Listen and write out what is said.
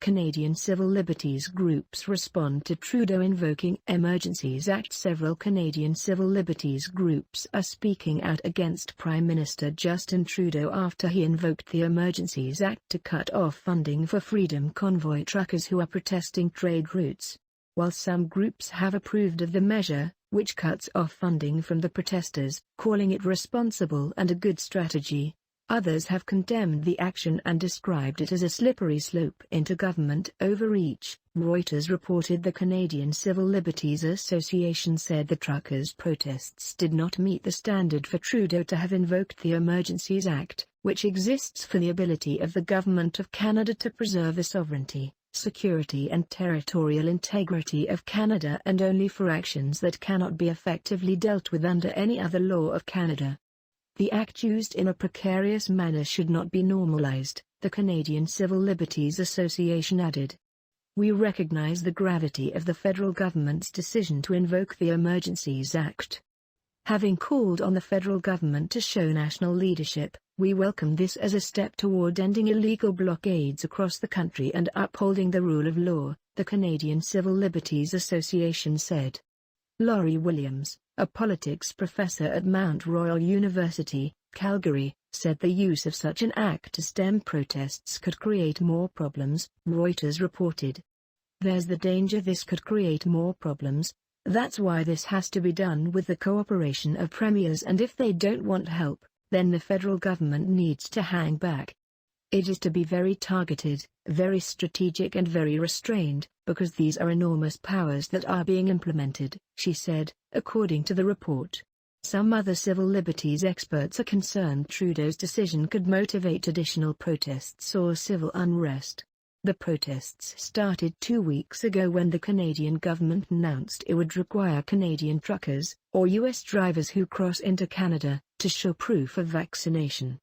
Canadian Civil Liberties groups respond to Trudeau invoking Emergencies Act. Several Canadian civil liberties groups are speaking out against Prime Minister Justin Trudeau after he invoked the Emergencies Act to cut off funding for Freedom Convoy truckers who are protesting trade routes. While some groups have approved of the measure, which cuts off funding from the protesters, calling it responsible and a good strategy, others have condemned the action and described it as a slippery slope into government overreach. Reuters reported the Canadian Civil Liberties Association said the truckers' protests did not meet the standard for Trudeau to have invoked the Emergencies Act, which exists for the ability of the Government of Canada to preserve the sovereignty, security and territorial integrity of Canada, and only for actions that cannot be effectively dealt with under any other law of Canada. The act used in a precarious manner should not be normalized, the Canadian Civil Liberties Association added. We recognize the gravity of the federal government's decision to invoke the Emergencies Act. Having called on the federal government to show national leadership, we welcome this as a step toward ending illegal blockades across the country and upholding the rule of law, the Canadian Civil Liberties Association said. Laurie Williams, a politics professor at Mount Royal University, Calgary, said the use of such an act to stem protests could create more problems, Reuters reported. There's the danger this could create more problems. That's why this has to be done with the cooperation of premiers, and if they don't want help, then the federal government needs to hang back. It is to be very targeted, very strategic and very restrained, because these are enormous powers that are being implemented, she said, according to the report. Some other civil liberties experts are concerned Trudeau's decision could motivate additional protests or civil unrest. The protests started 2 weeks ago when the Canadian government announced it would require Canadian truckers, or U.S. drivers who cross into Canada, to show proof of vaccination.